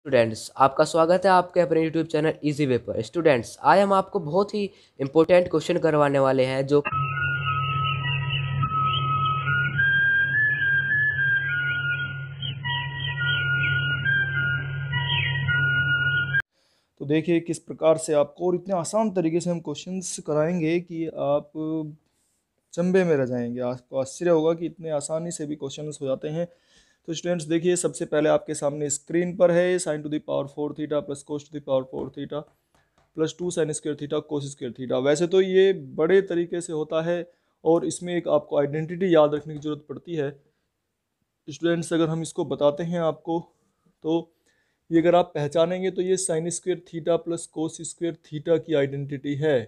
Students, आपका स्वागत है आपके अपने यूट्यूब चैनल इजी वे पर। स्टूडेंट्स, आज हम आपको बहुत ही इंपॉर्टेंट क्वेश्चन करवाने वाले हैं जो तो देखिए किस प्रकार से आपको और इतने आसान तरीके से हम क्वेश्चंस कराएंगे कि आप चंबे में रह जाएंगे। आपको आश्चर्य होगा कि इतने आसानी से भी क्वेश्चंस हो जाते हैं। तो स्टूडेंट्स देखिए, सबसे पहले आपके सामने स्क्रीन पर है sine to the power 4 theta plus cos to the power 4 theta plus 2 sine square theta cos square theta. वैसे तो ये बड़े तरीके से होता है और इसमें एक आपको आइडेंटिटी याद रखने की जरूरत पड़ती है। स्टूडेंट्स, अगर हम इसको बताते हैं आपको, तो ये अगर आप पहचानेंगे तो ये साइन स्क्वायर थीटा प्लस कोस स्क्वायर थीटा की आइडेंटिटी है।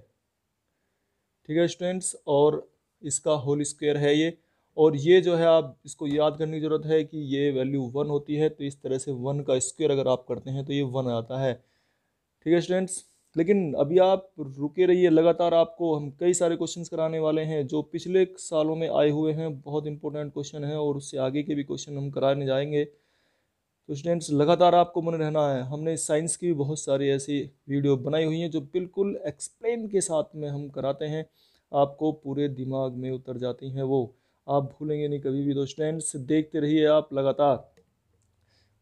ठीक है स्टूडेंट्स, और इसका होल स्क्वायर है ये। और ये जो है आप इसको याद करने की जरूरत है कि ये वैल्यू 1 होती है, तो इस तरह से 1 का स्क्वायर अगर आप करते हैं तो ये 1 आता है। ठीक है स्टूडेंट्स, लेकिन अभी आप रुके रहिए, लगातार आपको हम कई सारे क्वेश्चंस कराने वाले हैं जो पिछले सालों में आए हुए हैं। बहुत इंपॉर्टेंट क्वेश्चन है और उससे आगे के भी क्वेश्चन हम कराने जाएंगे। तो स्टूडेंट्स, लगातार आपको बने रहना है। हमने साइंस की भी बहुत सारी ऐसी वीडियो बनाई हुई हैं जो बिल्कुल एक्सप्लेन के साथ में हम कराते हैं, आपको पूरे दिमाग में उतर जाती हैं वो, आप भूलेंगे नहीं कभी भी। तो स्टूडेंट्स देखते रहिए आप लगातार।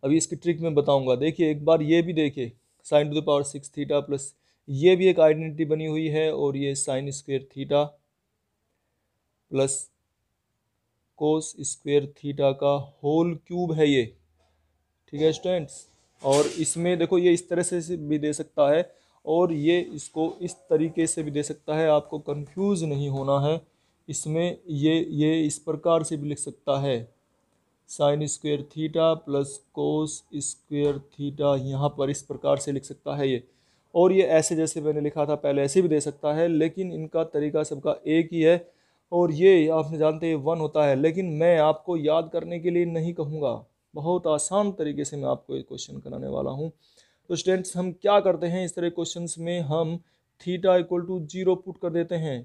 अभी इसकी ट्रिक मैं बताऊंगा। देखिए एक बार ये भी देखिए, sign to the power 6 theta plus, ये भी एक आइडेंटिटी बनी हुई है, और ये sine square theta plus cos square theta का होल क्यूब है ये। ठीक है स्टूडेंट्स, और इसमें देखो ये इस तरह से भी दे सकता है और ये इसको इस तरीके से भी दे सकता है, आपको कंफ्यूज नहीं होना है। इसमें ये इस प्रकार से भी लिख सकता है, sine square theta plus cos square theta, यहाँ पर इस प्रकार से लिख सकता है ये। और ये ऐसे जैसे मैंने लिखा था पहले ऐसे भी दे सकता है, लेकिन इनका तरीका सबका एक ही है। और ये आपने जानते हैं 1 होता है, लेकिन मैं आपको याद करने के लिए नहीं कहूँगा, बहुत आसान तरीके से मैं आपको ये क्वेश्चन कराने वाला हूँ। तो स्टूडेंट्स, हम क्या करते हैं इस तरह क्वेश्चंस में, हम थीटा इक्वल टू 0 पुट कर देते हैं।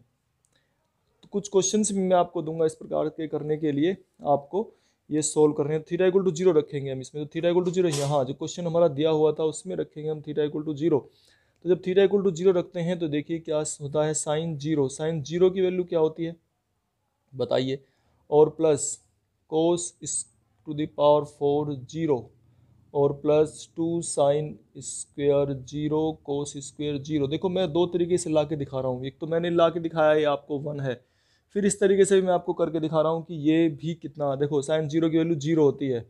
तो कुछ क्वेश्चंस भी मैं आपको दूंगा इस प्रकार के करने के लिए, आपको ये सोल्व करने हैं। थीटा इक्वल टू 0 रखेंगे हम इसमें, तो थीटा इक्वल टू 0 यहाँ जो क्वेश्चन हमारा दिया हुआ था उसमें रखेंगे हम थीटा इक्वल टू 0। तो जब थीटा इक्वल टू 0 रखते हैं तो देखिए क्या होता है, साइन जीरो की वैल्यू क्या होती है बताइए, और plus cos to the power 4 0, और plus 2 sine square 0 cos square 0। देखो मैं दो तरीके से ला के दिखा रहा हूँ, एक तो मैंने ला के दिखाया ये आपको 1 है, फिर इस तरीके से भी मैं आपको करके दिखा रहा हूँ कि ये भी कितना, देखो साइन 0 की वैल्यू 0 होती है,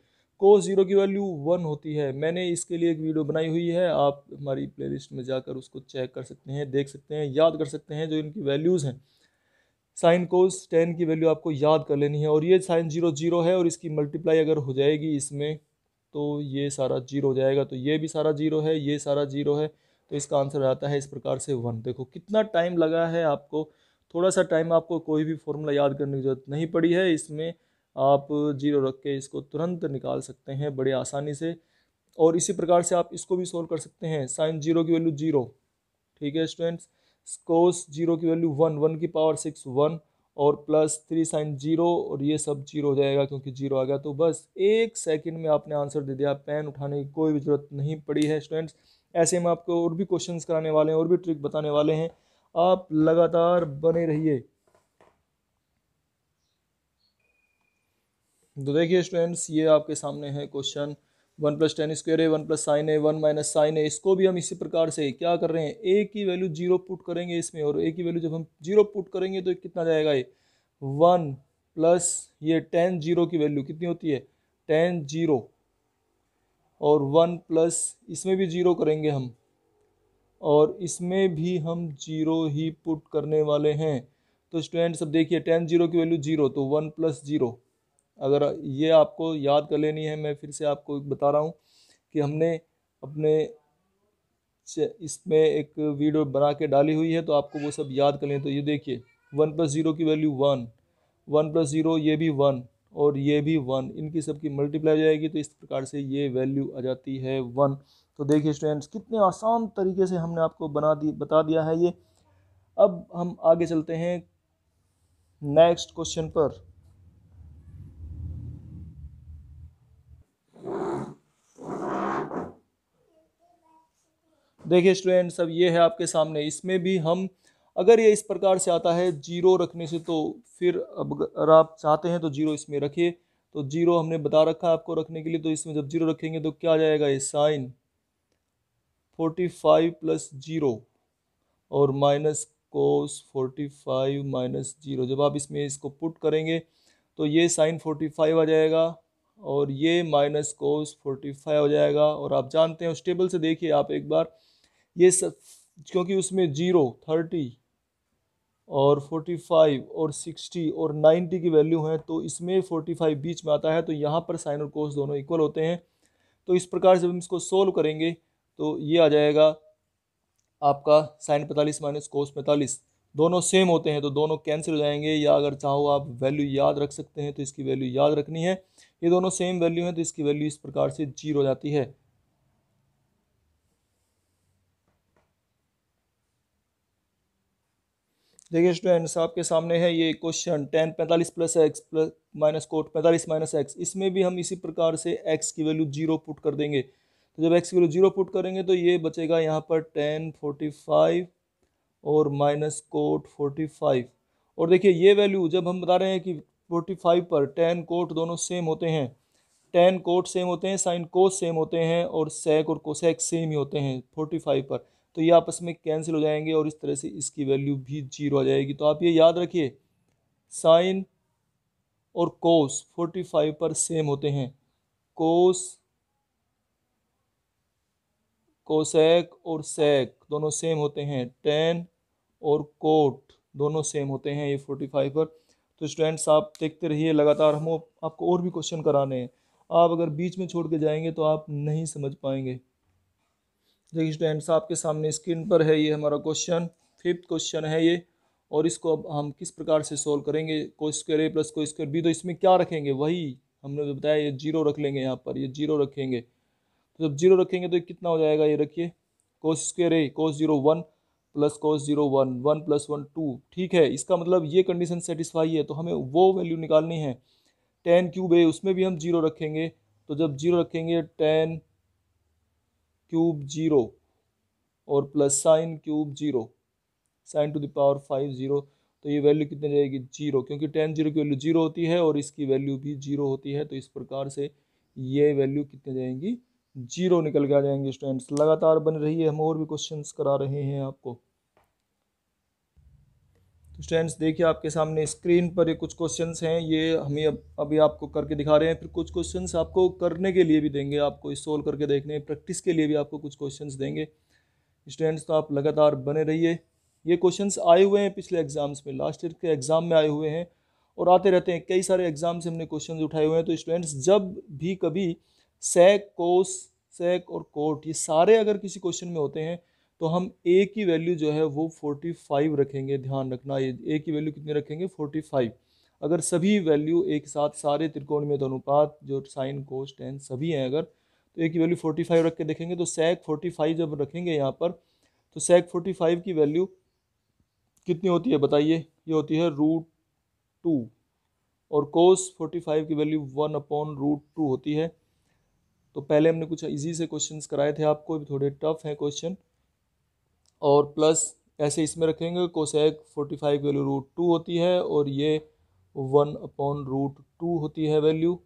कोस 0 की वैल्यू 1 होती है। मैंने इसके लिए एक वीडियो बनाई हुई है, आप हमारी प्लेलिस्ट में जाकर उसको चेक कर सकते हैं, देख सकते हैं, याद कर सकते हैं जो इनकी वैल्यूज़ हैं। साइन कोस टेन की वैल्यू आपको याद कर लेनी है, और ये साइन 0 0 है, और इसकी मल्टीप्लाई अगर हो जाएगी इसमें तो ये सारा 0 हो जाएगा, तो ये भी सारा 0 है, ये सारा 0 है, तो इसका आंसर आता है इस प्रकार से 1। देखो कितना टाइम लगा है आपको, थोड़ा सा टाइम, आपको कोई भी फॉर्मूला याद करने की जरूरत नहीं पड़ी है इसमें। आप 0 रख के इसको तुरंत निकाल सकते हैं बड़े आसानी से। और इसी प्रकार से आप इसको भी सोल्व कर सकते हैं, साइन 0 की वैल्यू 0। ठीक है स्टूडेंट्स, कोस 0 की वैल्यू 1, 1 की पावर 6 1, और प्लस 3 साइन 0, और ये सब 0 हो जाएगा क्योंकि 0 आ गया। तो बस एक सेकंड में आपने आंसर दे दिया, पेन उठाने की कोई भी जरूरत नहीं पड़ी है स्टूडेंट्स। ऐसे में आपको और भी क्वेश्चंस कराने वाले हैं और भी ट्रिक बताने वाले हैं, आप लगातार बने रहिए। तो देखिए स्टूडेंट्स, ये आपके सामने है क्वेश्चन, 1 + tan² है, 1 + sin है, 1 - sin है। इसको भी हम इसी प्रकार से क्या कर रहे हैं, ए की वैल्यू 0 पुट करेंगे इसमें, और ए की वैल्यू जब हम 0 पुट करेंगे तो कितना जाएगा, ये 1 प्लस ये tan 0 की वैल्यू कितनी होती है, tan 0, और 1 प्लस इसमें भी 0 करेंगे हम, और इसमें भी हम 0 ही पुट करने वाले हैं। तो स्टूडेंट्स अब देखिए, tan 0 की वैल्यू 0, तो 1 + 0, अगर ये आपको याद कर लेनी है, मैं फिर से आपको बता रहा हूँ कि हमने अपने इसमें एक वीडियो बना के डाली हुई है, तो आपको वो सब याद कर लें। तो ये देखिए, 1 + 0 की वैल्यू 1, 1 + 0 ये भी 1, और ये भी 1, इनकी सबकी मल्टीप्लाई हो जाएगी, तो इस प्रकार से ये वैल्यू आ जाती है 1। तो देखिए स्टूडेंट्स, कितने आसान तरीके से हमने आपको बता दिया है ये। अब हम आगे चलते हैं नेक्स्ट क्वेश्चन पर। देखिए स्टूडेंट्स, अब ये है आपके सामने, इसमें भी हम अगर ये इस प्रकार से आता है जीरो रखने से, तो फिर अब अगर आप चाहते हैं तो जीरो इसमें रखिए। तो जीरो हमने बता रखा है आपको रखने के लिए, तो इसमें जब जीरो रखेंगे तो क्या आ जाएगा, ये साइन 45 प्लस जीरो और माइनस कोस 45 माइनस जीरो। जब आप इसमें इसको पुट करेंगे तो ये साइन 45 आ जाएगा और ये माइनस कोस 45 हो जाएगा। और आप जानते हैं उस टेबल से देखिए आप एक बार, ये सब क्योंकि उसमें 0, 30 और 45 और 60 और 90 की वैल्यू है, तो इसमें 45 बीच में आता है, तो यहाँ पर साइन और कोस दोनों इक्वल होते हैं। तो इस प्रकार से जब हम इसको सोल्व करेंगे तो ये आ जाएगा आपका साइन 45 माइनस कोस 45, दोनों सेम होते हैं तो दोनों कैंसिल हो जाएंगे। या अगर चाहो आप वैल्यू याद रख सकते हैं तो इसकी वैल्यू याद रखनी है, ये दोनों सेम वैल्यू हैं तो इसकी वैल्यू इस प्रकार से 0 हो जाती है। देखिए स्टूडेंट्स, आपके सामने है ये question 10 45 plus x plus minus cot 45 minus x. इसमें भी हम इसी प्रकार से एक्स की वैल्यू 0 पुट कर देंगे। तो जब एक्स की वैल्यू 0 पुट करेंगे तो ये बचेगा यहाँ पर 10 45 और माइनस कोट 45। और देखिए ये वैल्यू जब हम बता रहे हैं कि 45 पर टेन कोट दोनों सेम होते हैं, टेन कोट सेम होते हैं, साइन कोस सेम होते हैं और सेक और कोसेक सेम ही होते हैं 45 पर, तो ये आपस में कैंसिल हो जाएंगे और इस तरह से इसकी वैल्यू भी 0 आ जाएगी। तो आप ये याद रखिए, साइन और कोस 45 पर सेम होते हैं, कोस कोसेक और सेक दोनों सेम होते हैं, टेन और कोट दोनों सेम होते हैं ये 45 पर। तो स्टूडेंट्स आप देखते रहिए लगातार, हम आपको और भी क्वेश्चन कराने हैं, आप अगर बीच में छोड़ के जाएंगे तो आप नहीं समझ पाएंगे। देखिए स्टूडेंट्स, आपके सामने स्क्रीन पर है ये हमारा क्वेश्चन, 5th क्वेश्चन है ये। और इसको अब हम किस प्रकार से सोल्व करेंगे, कोस स्क्वायर ए प्लस कोस स्क्वायर बी, तो इसमें क्या रखेंगे, वही हमने जो बताया, ये 0 रख लेंगे, यहाँ पर ये 0 रखेंगे। तो जब 0 रखेंगे तो ये कितना हो जाएगा, ये रखिए कोस स्क्वायर ए कोस 0 1 प्लस कोस 0 1, 1 प्लस 1 2। ठीक है, इसका मतलब ये कंडीशन सेटिस्फाई है, तो हमें वो वैल्यू निकालनी है। टेन क्यूब ए, उसमें भी हम 0 रखेंगे, तो जब 0 रखेंगे टेन क्यूब 0 और plus sine cube 0, sign to the power 5 0, तो ये वैल्यू कितनी जाएगी, 0, क्योंकि टेन 0 की वैल्यू 0 होती है और इसकी वैल्यू भी 0 होती है। तो इस प्रकार से ये वैल्यू कितने जाएंगी, 0 निकल के आ जाएंगे। स्टूडेंट्स लगातार बन रही है, हम और भी क्वेश्चंस करा रहे हैं आपको। तो स्टूडेंट्स देखिए आपके सामने स्क्रीन पर ये कुछ क्वेश्चंस हैं, ये हमें अभी आपको करके दिखा रहे हैं, फिर कुछ क्वेश्चंस आपको करने के लिए भी देंगे, आपको इस सोल्व करके देखने प्रैक्टिस के लिए भी आपको कुछ क्वेश्चंस देंगे। स्टूडेंट्स तो आप लगातार बने रहिए, ये क्वेश्चंस आए हुए हैं पिछले एग्जाम्स में, लास्ट ईयर के एग्जाम में आए हुए हैं और आते रहते हैं, कई सारे एग्जाम से हमने क्वेश्चंस उठाए हुए हैं। तो स्टूडेंट्स जब भी कभी सेक कोस सेक और कोट ये सारे अगर किसी क्वेश्चन में होते हैं तो हम ए की वैल्यू जो है वो 45 रखेंगे। ध्यान रखना, ये ए की वैल्यू कितनी रखेंगे, 45। अगर सभी वैल्यू एक साथ सारे त्रिकोणमित अनुपात जो साइन कोस टेन सभी हैं अगर, तो ए की वैल्यू 45 रख के देखेंगे। तो सेक 45 जब रखेंगे यहाँ पर, तो सेक 45 की वैल्यू कितनी होती है बताइए, ये होती है √2 और कोस 45 की वैल्यू 1/√2 होती है। तो पहले हमने कुछ इजी से क्वेश्चंस कराए थे आपको, थोड़े टफ हैं क्वेश्चन। और प्लस ऐसे इसमें रखेंगे, कोसेक 45 की वैल्यू √2 होती है और ये 1/√2 होती है वैल्यू,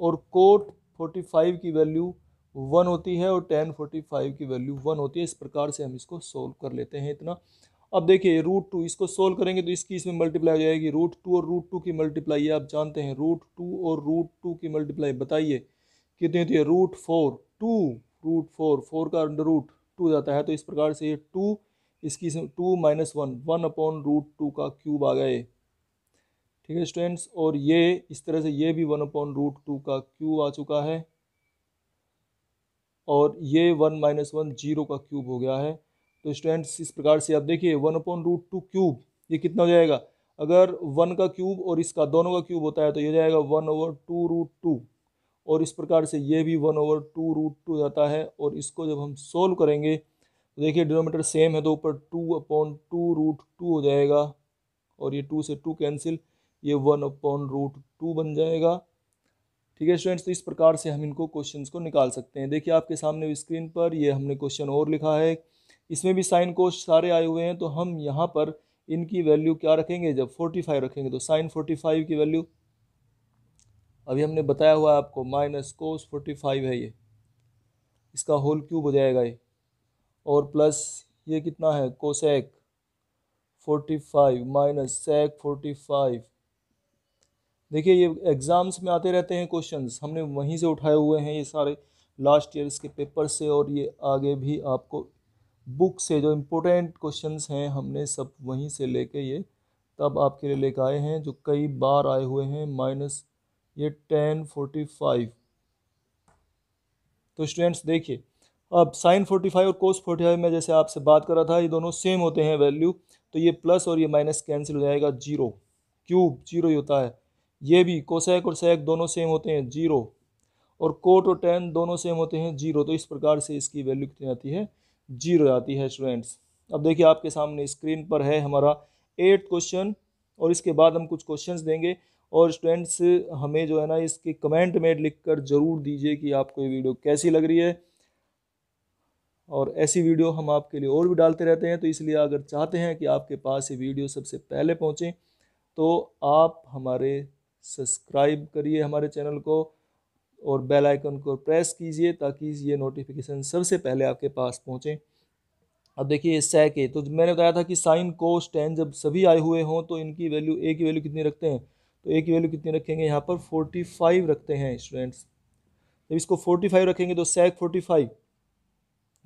और कोट 45 की वैल्यू 1 होती है और टेन 45 की वैल्यू 1 होती है। इस प्रकार से हम इसको सोल्व कर लेते हैं इतना। अब देखिए √2 इसको सोल्व करेंगे तो इसकी इसमें मल्टीप्लाई हो जाएगी, √2 और √2 की मल्टीप्लाई, ये आप जानते हैं, √2 और √2 की मल्टीप्लाई बताइए कितनी होती है, √4 2 √4 4 का अंडर रूट 2 जाता है, तो इस प्रकार से ये 2 इसकी 2 माइनस 1 1/√2 का क्यूब आ गए। ठीक है स्टूडेंट्स, और ये इस तरह से ये भी 1/√2 का क्यूब आ चुका है और ये 1 माइनस 1 0 का क्यूब हो गया है। तो स्टूडेंट्स इस प्रकार से आप देखिए 1/√2 क्यूब ये कितना हो जाएगा, अगर 1 का क्यूब और इसका दोनों का क्यूब होता है तो ये जाएगा 1/2√2, और इस प्रकार से ये भी 1/2√2 जाता है। और इसको जब हम सोल्व करेंगे तो देखिए डिनोमीटर सेम है तो ऊपर 2/2√2 हो जाएगा और ये 2 से 2 कैंसिल, ये 1/√2 बन जाएगा। ठीक है स्टूडेंट्स, तो इस प्रकार से हम इनको क्वेश्चंस को निकाल सकते हैं। देखिए आपके सामने स्क्रीन पर ये हमने क्वेश्चन और लिखा है, इसमें भी साइन कोस सारे आए हुए हैं, तो हम यहाँ पर इनकी वैल्यू क्या रखेंगे, जब 45 रखेंगे तो साइन 45 की वैल्यू अभी हमने बताया हुआ है आपको माइनस कोस 45 है ये, इसका होल क्यूब हो जाएगा ये, और प्लस ये कितना है कोसेक 45 माइनस सेक 45। देखिए ये एग्जाम्स में आते रहते हैं क्वेश्चंस, हमने वहीं से उठाए हुए हैं ये सारे लास्ट ईयर के पेपर से, और ये आगे भी आपको बुक से जो इम्पोर्टेंट क्वेश्चंस हैं हमने सब वहीं से लेके ये तब आपके लिए लेकर आए हैं, जो कई बार आए हुए हैं। माइनस ये 1045। तो स्टूडेंट्स देखिए अब साइन 45 और कोस 45 में जैसे आपसे बात कर रहा था, ये दोनों सेम होते हैं वैल्यू, तो ये प्लस और ये माइनस कैंसिल हो जाएगा, जीरो, क्यूब जीरो ही होता है। ये भी कोसेक और सेक दोनों सेम होते हैं, जीरो, और कोट और टेन दोनों सेम होते हैं, जीरो। तो इस प्रकार से इसकी वैल्यू कितनी आती है, जीरो आती है स्टूडेंट्स। अब देखिए आपके सामने स्क्रीन पर है हमारा 8th क्वेश्चन, और इसके बाद हम कुछ क्वेश्चंस देंगे, और स्टूडेंट्स हमें जो है ना इसके कमेंट में लिखकर ज़रूर दीजिए कि आपको ये वीडियो कैसी लग रही है, और ऐसी वीडियो हम आपके लिए और भी डालते रहते हैं। तो इसलिए अगर चाहते हैं कि आपके पास ये वीडियो सबसे पहले पहुँचे, तो आप हमारे सब्सक्राइब करिए हमारे चैनल को, और बेल आइकन को प्रेस कीजिए ताकि ये नोटिफिकेशन सबसे पहले आपके पास पहुँचे। अब देखिए सेक है, तो मैंने बताया था कि साइन कोस टेन जब सभी आए हुए हों तो इनकी वैल्यू ए की वैल्यू कितनी रखते हैं, तो ए की वैल्यू कितनी रखेंगे, यहाँ पर 45 रखते हैं स्टूडेंट्स। जब इसको 45 रखेंगे तो सेक 45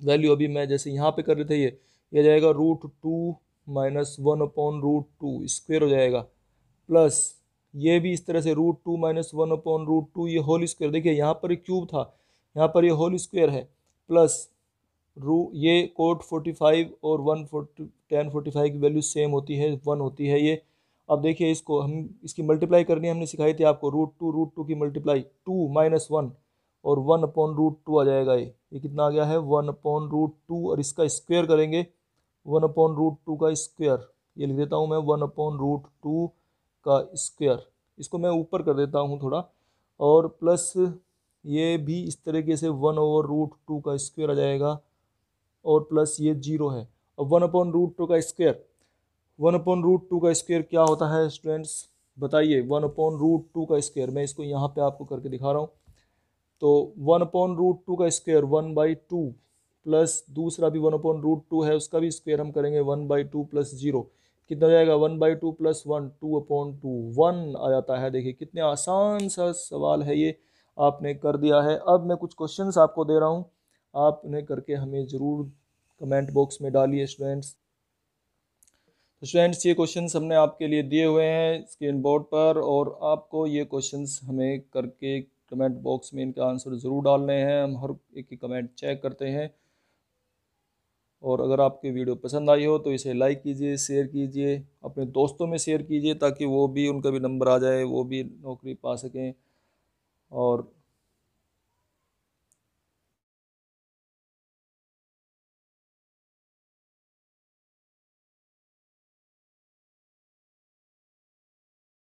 वैल्यू अभी मैं जैसे यहाँ पे कर रहे थे ये जाएगा √2 माइनस 1/√2 स्क्वेयर हो जाएगा, प्लस ये भी इस तरह से √2 माइनस 1/√2 ये होल स्क्वेयर। देखिए यहाँ पर क्यूब था, यहाँ पर ये होल स्क्वेयर है, प्लस ये कोट 45 और 1045 की वैल्यू सेम होती है, 1 होती है ये। अब देखिए इसको हम इसकी मल्टीप्लाई करनी हमने सिखाई थी आपको, √2 की मल्टीप्लाई 2 माइनस 1 और 1/√2 आ जाएगा ये कितना आ गया है 1/√2, और इसका स्क्वायर करेंगे 1/√2 का स्क्वायर, ये लिख देता हूँ मैं 1/√2 का स्क्वायर, इसको मैं ऊपर कर देता हूँ थोड़ा, और प्लस ये भी इस तरीके से 1/√2 का स्क्वायर आ जाएगा, और प्लस ये जीरो है। अब 1/√2 का स्क्वायर, 1/√2 का स्क्वायर क्या होता है स्टूडेंट्स बताइए, 1/√2 का स्क्वायर मैं इसको यहाँ पे आपको करके दिखा रहा हूँ। तो 1/√2 का स्क्वायर 1/2, प्लस दूसरा भी 1/√2 है उसका भी स्क्वायर हम करेंगे 1/2 प्लस जीरो, कितना जाएगा 1/2 प्लस 1 2/2 1 आ जाता है। देखिए कितने आसान सा सवाल है ये, आपने कर दिया है। अब मैं कुछ क्वेश्चंस आपको दे रहा हूँ, आपने करके हमें ज़रूर कमेंट बॉक्स में डालिए स्टूडेंट्स। तो स्टूडेंट्स ये क्वेश्चंस हमने आपके लिए दिए हुए हैं स्क्रीन बोर्ड पर, और आपको ये क्वेश्चंस हमें करके कमेंट बॉक्स में इनका आंसर ज़रूर डालने हैं, हम हर एक की कमेंट चेक करते हैं। और अगर आपकी वीडियो पसंद आई हो तो इसे लाइक कीजिए, शेयर कीजिए, अपने दोस्तों में शेयर कीजिए ताकि वो भी उनका भी नंबर आ जाए, वो भी नौकरी पा सकें। और